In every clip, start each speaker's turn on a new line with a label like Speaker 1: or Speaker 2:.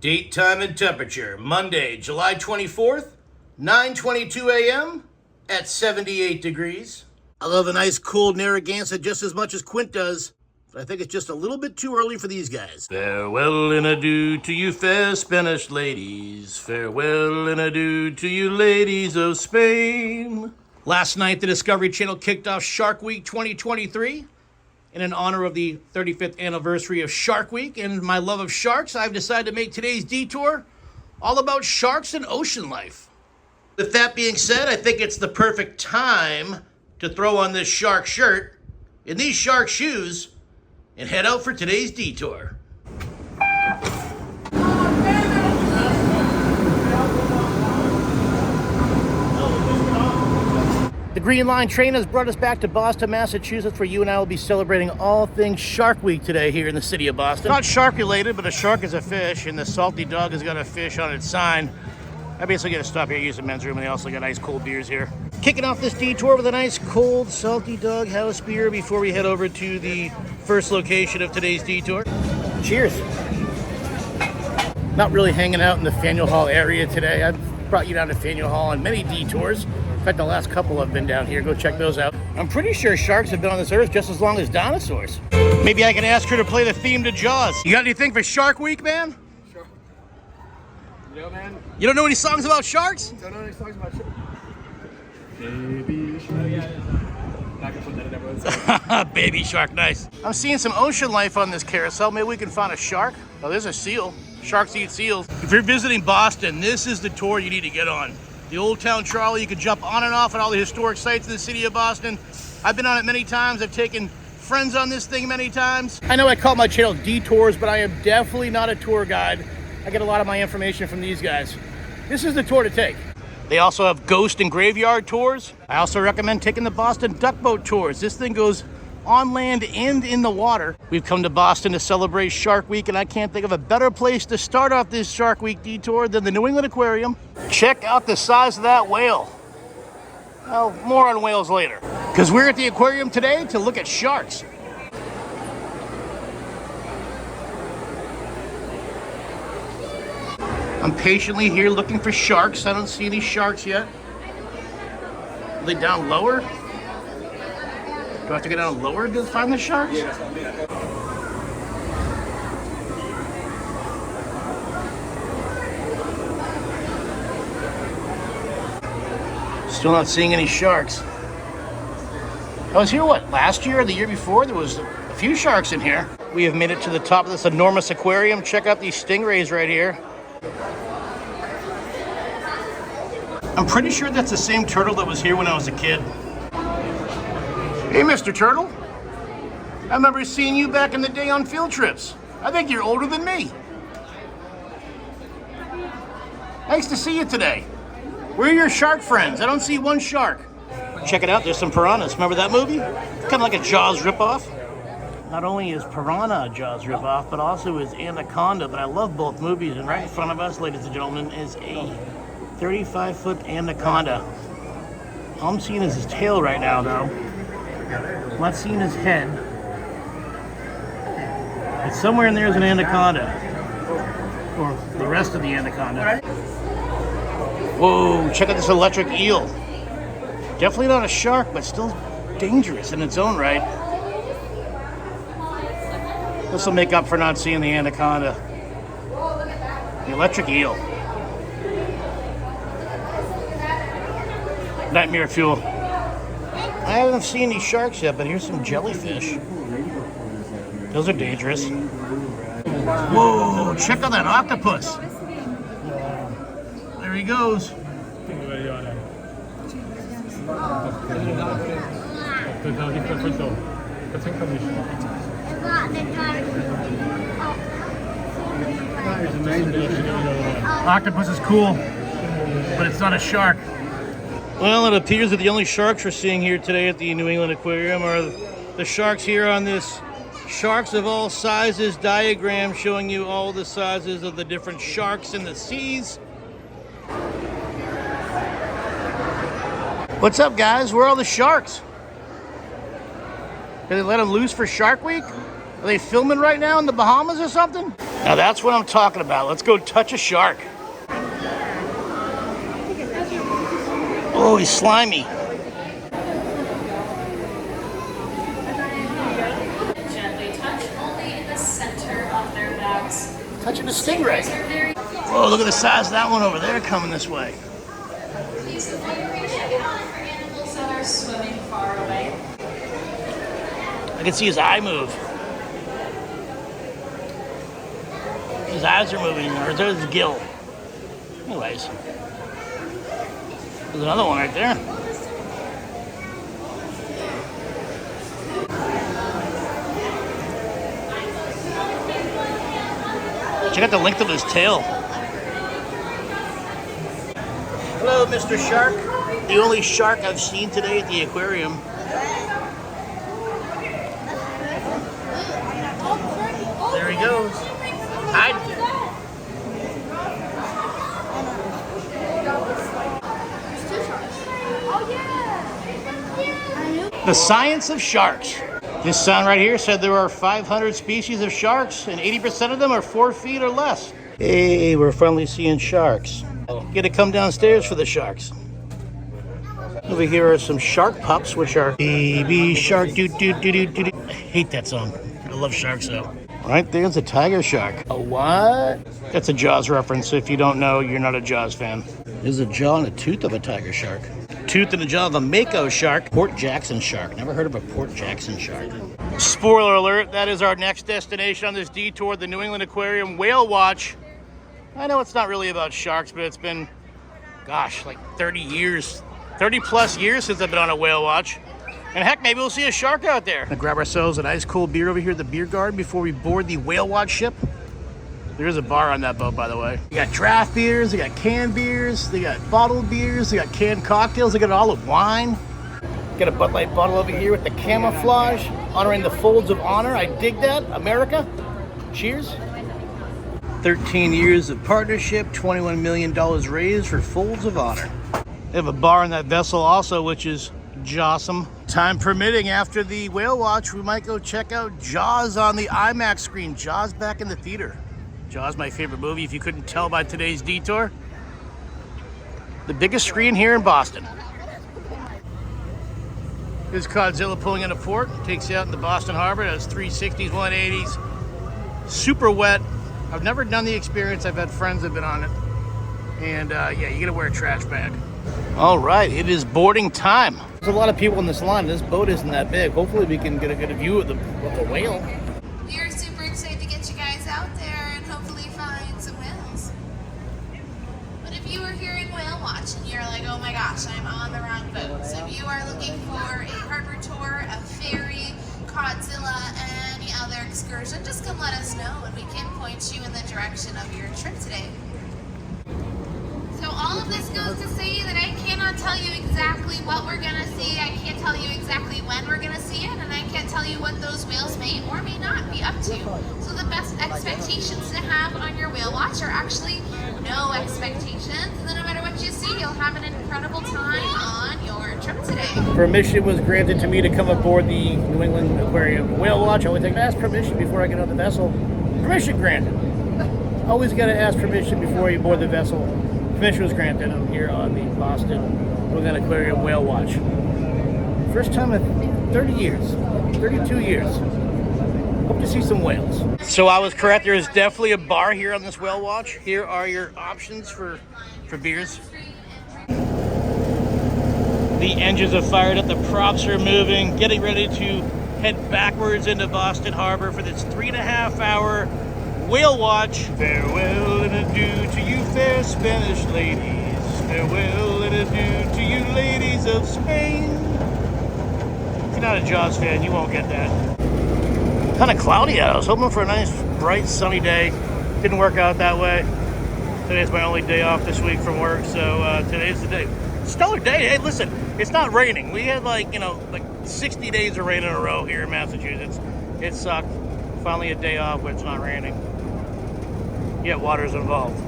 Speaker 1: Date, time, and temperature. Monday, July 24th, 9:22 a.m. at 78 degrees. I love a nice cold Narragansett just as much as Quint does, but I think it's just a little bit too early for these guys. Farewell and adieu to you fair Spanish ladies. Farewell and adieu to you ladies of Spain. Last night, the Discovery Channel kicked off Shark Week 2023. In honor of the 35th anniversary of Shark Week and my love of sharks, I've decided to make today's detour all about sharks and ocean life. With that being said, I think it's the perfect time to throw on this shark shirt and these shark shoes and head out for today's detour. The Green Line train has brought us back to Boston, Massachusetts, where you and I will be celebrating all things Shark Week today here in the city of Boston. Not shark related, but a shark is a fish, and the Salty Dog has got a fish on its sign. I basically get to stop here, use the men's room, and they also got nice cold beers here. Kicking off this detour with a nice cold Salty Dog house beer before we head over to the first location of today's detour. Cheers. Not really hanging out in the Faneuil Hall area today. I've brought you down to Faneuil Hall on many detours. In fact, the last couple have been down here. Go check those out. I'm pretty sure sharks have been on this earth just as long as dinosaurs. Maybe I can ask her to play the theme to Jaws. You got anything for Shark Week, man?
Speaker 2: Sure. You know, man?
Speaker 1: You don't know any songs about sharks?
Speaker 2: Don't know any songs about sharks. Baby shark. Oh, yeah. Not gonna put that in everyone's
Speaker 1: Baby shark, nice. I'm seeing some ocean life on this carousel. Maybe we can find a shark. Oh, there's a seal. Sharks eat seals. If you're visiting Boston, this is the tour you need to get on. The Old Town Trolley, you can jump on and off at all the historic sites in the city of Boston. I've been on it many times. I've taken friends on this thing many times. I know I call my channel Detours, but I am definitely not a tour guide. I get a lot of my information from these guys. This is the tour to take. They also have ghost and graveyard tours. I also recommend taking the Boston duck boat tours. This thing goes on land and in the water. We've come to Boston to celebrate Shark Week, and I can't think of a better place to start off this Shark Week detour than the New England Aquarium. Check out the size of that whale. Well, more on whales later. Because we're at the aquarium today to look at sharks. I'm patiently here looking for sharks. I don't see any sharks yet. Are they down lower? Do I have to go down lower to find the sharks? Yeah, still not seeing any sharks. I was here, what, last year or the year before? There was a few sharks in here. We have made it to the top of this enormous aquarium. Check out these stingrays right here. I'm pretty sure that's the same turtle that was here when I was a kid. Hey, Mr. Turtle. I remember seeing you back in the day on field trips. I think you're older than me. Nice to see you today. Where are your shark friends? I don't see one shark. Check it out, there's some piranhas. Remember that movie? Kind of like a Jaws ripoff. Not only is Piranha a Jaws ripoff, but also is Anaconda. But I love both movies, and right in front of us, ladies and gentlemen, is a 35-foot anaconda. All I'm seeing is his tail right now, though. I'm not seeing his head. But somewhere in there is an anaconda. Or the rest of the anaconda. Whoa, check out this electric eel. Definitely not a shark, but still dangerous in its own right. This will make up for not seeing the anaconda. The electric eel. Nightmare fuel. I haven't seen any sharks yet, but here's some jellyfish. Those are dangerous. Whoa, check out that octopus. There he goes. Octopus is cool, but it's not a shark. Well, it appears that the only sharks we're seeing here today at the New England Aquarium are the sharks here on this Sharks of All Sizes diagram, showing you all the sizes of the different sharks in the seas. What's up, guys? Where are all the sharks? Did they let them loose for Shark Week? Are they filming right now in the Bahamas or something? Now that's what I'm talking about. Let's go touch a shark. Oh, he's slimy.
Speaker 3: Gently touch only in the center of their backs.
Speaker 1: Touching the stingray. Whoa, look at the size of that one over there coming this way.
Speaker 3: Use the finger reach out for animals that are swimming far away.
Speaker 1: I can see his eye move. His eyes are moving, or there's his gill. Anyways, there's another one right there. Check out the length of his tail. Hello, Mr. Shark. The only shark I've seen today at the aquarium. There he goes. Hide. The science of sharks. This sign right here said there are 500 species of sharks and 80% of them are 4 feet or less. Hey, we're finally seeing sharks. Get to come downstairs for the sharks. Over here are some shark pups, which are baby shark doo doo doo doo doo. I hate that song. I love sharks though. Right there's a tiger shark. A what? That's a Jaws reference. If you don't know, you're not a Jaws fan. There's a jaw and a tooth of a tiger shark. Tooth and a jaw of a mako shark. Port Jackson shark. Never heard of a Port Jackson shark. Spoiler alert, that is our next destination on this detour, the New England Aquarium Whale Watch. I know it's not really about sharks, but it's been, gosh, like 30 plus years since I've been on a whale watch. And heck, maybe we'll see a shark out there. Gonna grab ourselves an ice cold beer over here at the beer garden before we board the whale watch ship. There is a bar on that boat, by the way. They got draft beers, they got canned beers, they got bottled beers, they got canned cocktails, they got olive wine. Got a Bud Light bottle over here with the camouflage, honoring the folds of honor. I dig that, America. Cheers. 13 years of partnership, $21 million raised for folds of honor. They have a bar on that vessel also, which is jawsome. Time permitting, after the whale watch, we might go check out Jaws on the IMAX screen. Jaws back in the theater. Jaws, my favorite movie, if you couldn't tell by today's detour. The biggest screen here in Boston. Here's Godzilla pulling into port. Takes you out in the Boston Harbor. It has 360s, 180s. Super wet. I've never done the experience. I've had friends that have been on it. And yeah, you gotta wear a trash bag. All right, it is boarding time. There's a lot of people in this line. This boat isn't that big. Hopefully we can get a good view of the whale.
Speaker 4: We are super excited to get you guys out there and hopefully find some whales. But if you are here in Whale Watch and you're like, oh my gosh, I'm on the wrong boat. So if you are looking for a harbor tour, a ferry, Godzilla, any other excursion, just come let us know and we can point you in the direction of your trip today. So all of this goes to say that I cannot tell you exactly what we're gonna see. I can't tell you exactly when we're gonna see it, and I can't tell you what those whales may or may not be up to. So the best expectations to have on your whale watch are actually no expectations, and then no matter what you see, you'll have an incredible time on your trip today.
Speaker 1: Permission was granted to me to come aboard the New England Aquarium Whale Watch. I always have to ask permission before I get on the vessel. Permission granted. Always got to ask permission before you board the vessel. Permission was granted. I'm here on the Boston New England Aquarium Whale Watch. First time in 30 years, 32 years. Hope to see some whales. So I was correct. There is definitely a bar here on this whale watch. Here are your options for beers. The engines are fired up, the props are moving, getting ready to head backwards into Boston Harbor for this 3.5-hour whale watch. Farewell and adieu to you fair Spanish ladies. Farewell and adieu to you ladies of Spain. If you're not a Jaws fan, you won't get that. Kind of cloudy out. I was hoping for a nice, bright, sunny day. Didn't work out that way. Today's my only day off this week from work, so today's the day. Stellar day. Hey, listen, it's not raining. We had like 60 days of rain in a row here in Massachusetts. It sucked. Finally a day off when it's not raining. Yet water's involved.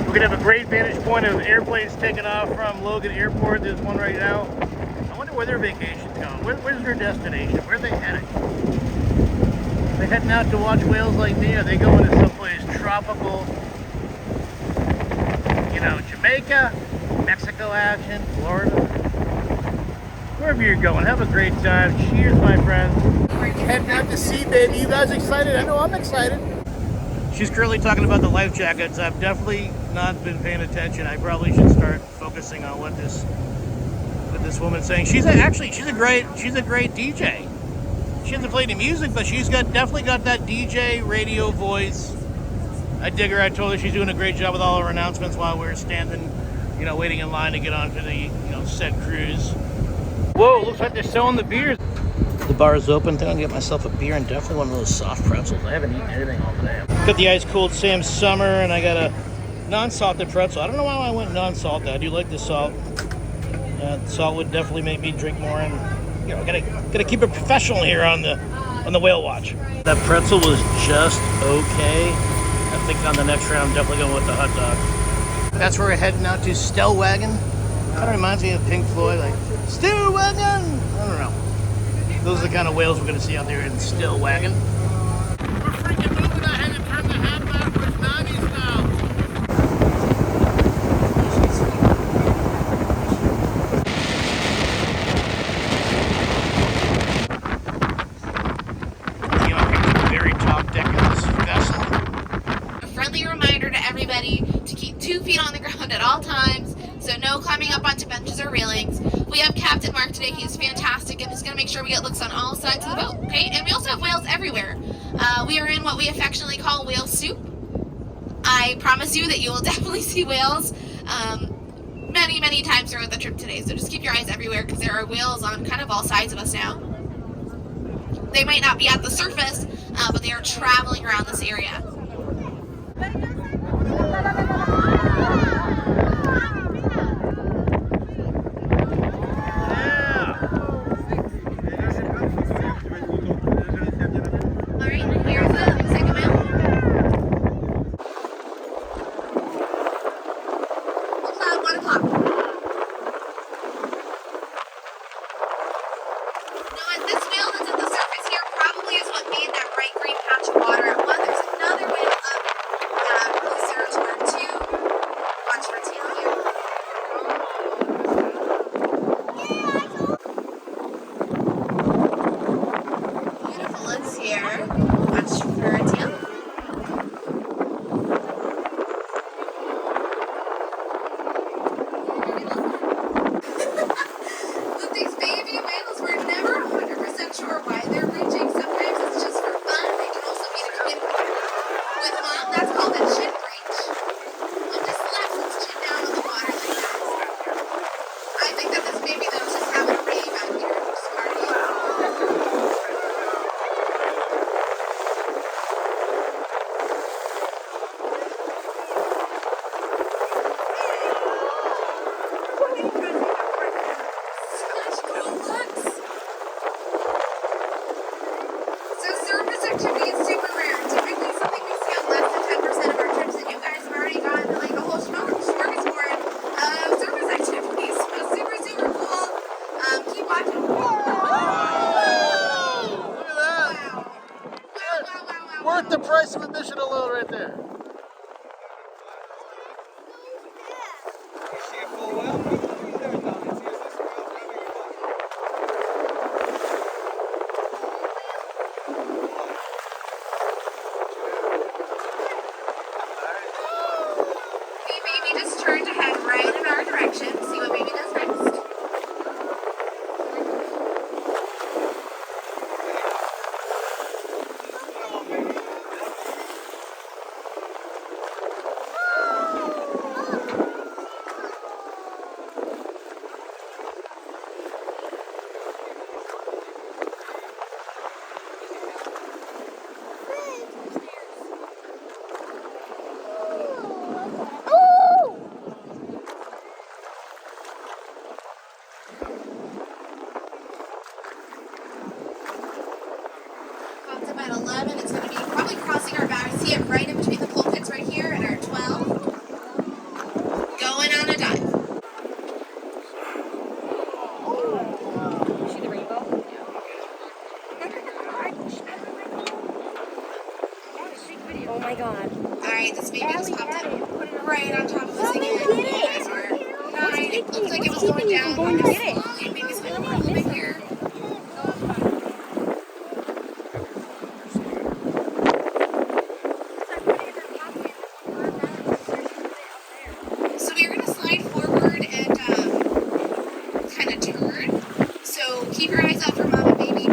Speaker 1: We're gonna have a great vantage point of airplanes taking off from Logan Airport. There's one right now. I wonder where their vacation's going. Where's their destination? Where are they heading? They heading out to watch whales like me, or they going to someplace tropical? You know, Jamaica, Mexico action, Florida. Wherever you're going, have a great time. Cheers, my friends. Heading out to sea, baby. You guys excited? I know I'm excited. She's currently talking about the life jackets. I've definitely not been paying attention. I probably should start focusing on what this woman's saying. She's a great DJ. She hasn't played any music, but she's definitely got that DJ radio voice. I dig her. I told her she's doing a great job with all her announcements while we're standing, you know, waiting in line to get onto the, you know, said cruise. Whoa, looks like they're selling the beers. The bar is open. I'm gonna get myself a beer and definitely one of those soft pretzels. I haven't eaten anything all today. Got the ice cold Sam's Summer, and I got a non-salted pretzel. I don't know why I went non-salted. I do like the salt. Salt would definitely make me drink more, and you know, gotta keep it professional here on the whale watch. That pretzel was just okay. I think on the next round, I'm definitely going with the hot dog. That's where we're heading out to Stellwagen. Kind of reminds me of Pink Floyd, like Stellwagen. I don't know. Those are the kind of whales we're going to see out there in Stellwagen. We're freaking moving. I had to turn the hat backwards, 90s style. See, I'm here at the very top deck of this vessel.
Speaker 4: A friendly reminder to everybody to keep 2 feet on the ground at all times, so no climbing up onto benches or railings. We have Captain Mark today. He's fantastic and he's going to make sure we get looks on all sides of the boat, okay? And we also have whales everywhere. We are in what we affectionately call whale soup. I promise you that you will definitely see whales many, many times throughout the trip today. So just keep your eyes everywhere because there are whales on kind of all sides of us now. They might not be at the surface, but they are traveling around this area.
Speaker 1: Worth the price of admission alone right there.
Speaker 4: Baby just turned to head right in our direction. See what baby does next. Alright, this baby just popped up right on top of us again. You guys are not. It looked like it was going down. Going to get it. Maybe swim over a little bit here. So we're going to slide forward and kind of turn. So keep your eyes out for mom and baby.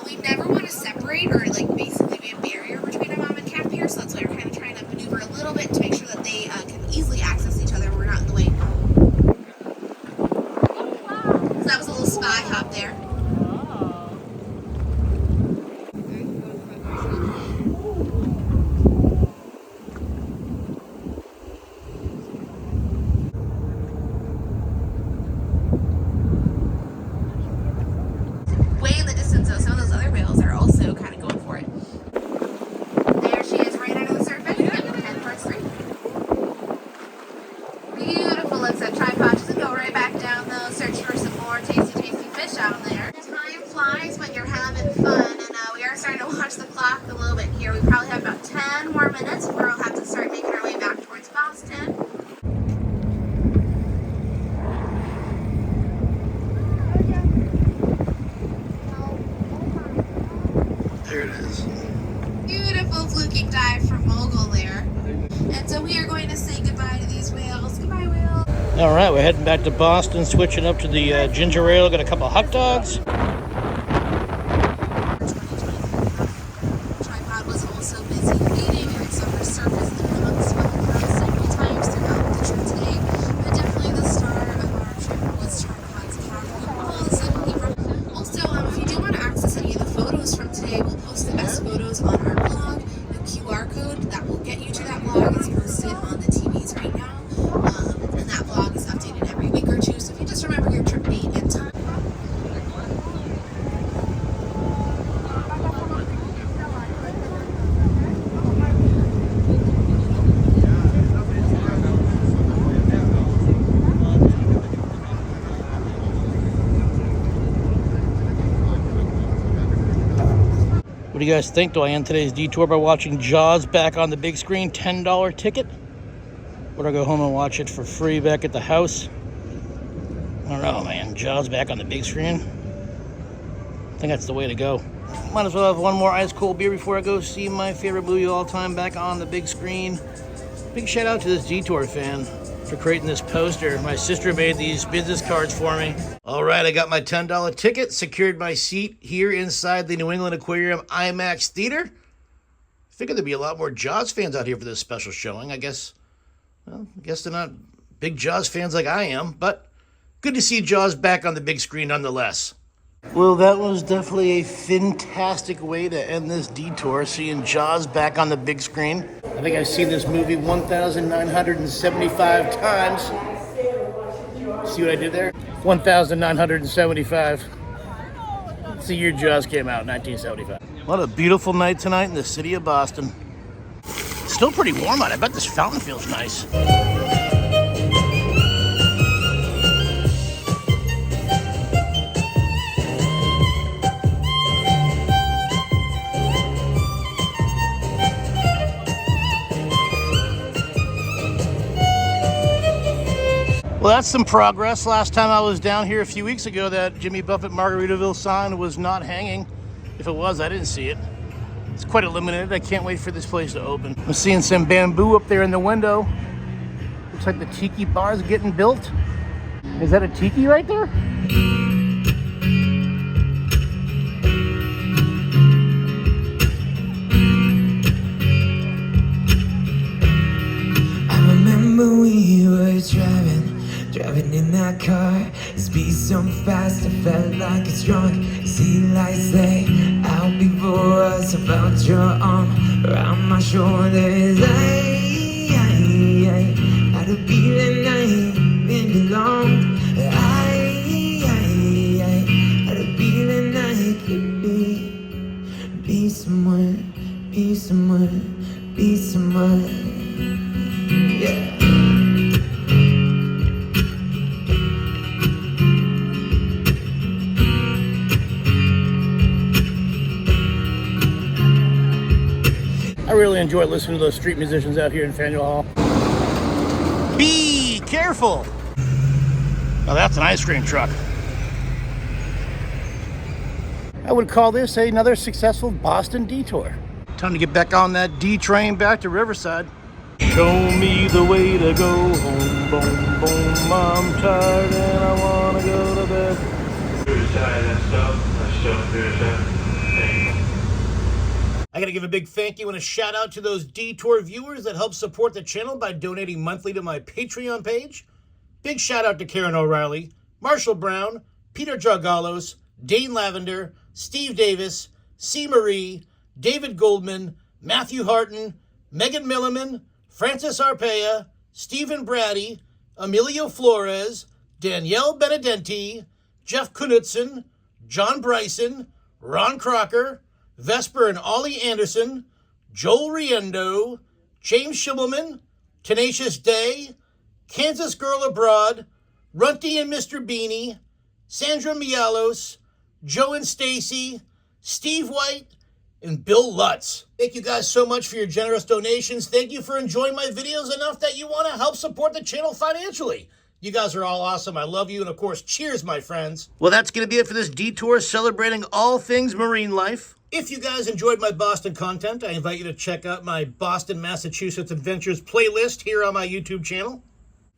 Speaker 4: We never want to separate or like basically be a barrier between a mom and calf here. So that's why we're kind of trying to maneuver a little bit to make sure that they can easily access each other and we're not in the way. So that was a little spy hop there. Way in the distance though, some of those other whales are also kind of going for it. There she is, right under the surface. And first three. Beautiful. Looks that tripod doesn't go right back down though. Search for some more tasty fish out there. Time flies when you're having fun, and we are starting to watch the clock a little bit here. We probably have about 10 more minutes before we'll have to start making our way back towards Boston.
Speaker 1: There it is.
Speaker 4: Beautiful fluking dive from Mogul there. And so we are going to say goodbye to these whales. Goodbye, whale.
Speaker 1: All right, we're heading back to Boston, switching up to the ginger ale. Got a couple of hot dogs.
Speaker 4: Tripod was also busy feeding and it's surfaced on the spot several times throughout the trip today. But definitely the star of our trip was Tripod's cat. Also, if you do want to access any of the photos from today, we'll post the best photos on our blog. The QR code that will get you to that blog is posted on the TVs right now. And that blog is updated every week or two. So if you just remember your trip date and time.
Speaker 1: What do you guys think? Do I end today's detour by watching Jaws back on the big screen, $10 ticket? Or do I go home and watch it for free back at the house? I don't know, man. Jaws back on the big screen? I think that's the way to go. Might as well have one more ice cold beer before I go see my favorite movie of all time back on the big screen. Big shout out to this detour fan for creating this poster. My sister made these business cards for me. All right, I got my $10 ticket, secured my seat here inside the New England Aquarium IMAX theater. Figured there'd be a lot more Jaws fans out here for this special showing. I guess they're not big Jaws fans like I am, but good to see Jaws back on the big screen nonetheless. Well, that was definitely a fantastic way to end this detour, seeing Jaws back on the big screen. I think I've seen this movie 1,975 times. See what I did there? 1,975. It's the year Jaws came out, 1975. What a beautiful night tonight in the city of Boston. Still pretty warm out. I bet this fountain feels nice. Well, that's some progress. Last time I was down here a few weeks ago, that Jimmy Buffett Margaritaville sign was not hanging. If it was, I didn't see it. It's quite illuminated. I can't wait for this place to open. I'm seeing some bamboo up there in the window. Looks like the tiki bar is getting built. Is that a tiki right there?
Speaker 5: I remember we were driving in that car. Speed so fast, I felt like it's drunk. Sea lights lay out before us. I felt your arm around my shoulders. I had a feeling I ain't been alone. I had a feeling I could be somewhere, be somewhere, be somewhere. Yeah.
Speaker 1: I really enjoy listening to those street musicians out here in Faneuil Hall. Be careful! Now that's an ice cream truck. I would call this another successful Boston detour. Time to get back on that D train back to Riverside. Show me the way to go home, boom, boom. I'm tired and I wanna go to bed. I gotta give a big thank you and a shout out to those detour viewers that help support the channel by donating monthly to my Patreon page. Big shout out to Karen O'Reilly, Marshall Brown, Peter Dragalos, Dane Lavender, Steve Davis, C. Marie, David Goldman, Matthew Harton, Megan Milliman, Francis Arpea, Stephen Brady, Emilio Flores, Danielle Benedenti, Jeff Knudsen, John Bryson, Ron Crocker, Vesper and Ollie Anderson, Joel Riendo, James Schimmelman, Tenacious Day, Kansas Girl Abroad, Runty and Mr. Beanie, Sandra Mialos, Joe and Stacy, Steve White, and Bill Lutz. Thank you guys so much for your generous donations. Thank you for enjoying my videos enough that you want to help support the channel financially. You guys are all awesome. I love you. And of course, cheers, my friends. Well, that's going to be it for this detour celebrating all things marine life. If you guys enjoyed my Boston content, I invite you to check out my Boston, Massachusetts Adventures playlist here on my YouTube channel.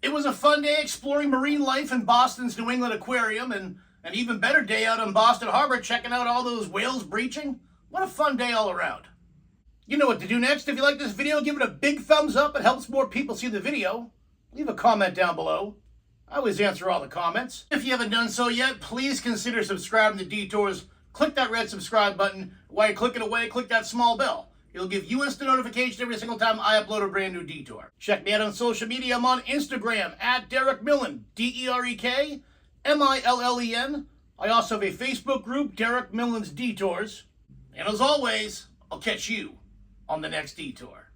Speaker 1: It was a fun day exploring marine life in Boston's New England Aquarium, and an even better day out on Boston Harbor checking out all those whales breaching. What a fun day all around. You know what to do next. If you like this video, give it a big thumbs up. It helps more people see the video. Leave a comment down below. I always answer all the comments. If you haven't done so yet, please consider subscribing to Detours. Click that red subscribe button. While you're clicking away, click that small bell. It'll give you instant notification every single time I upload a brand new detour. Check me out on social media. I'm on Instagram at Derek Millen, DerekMillen. I also have a Facebook group, Derek Millen's Detours. And as always, I'll catch you on the next detour.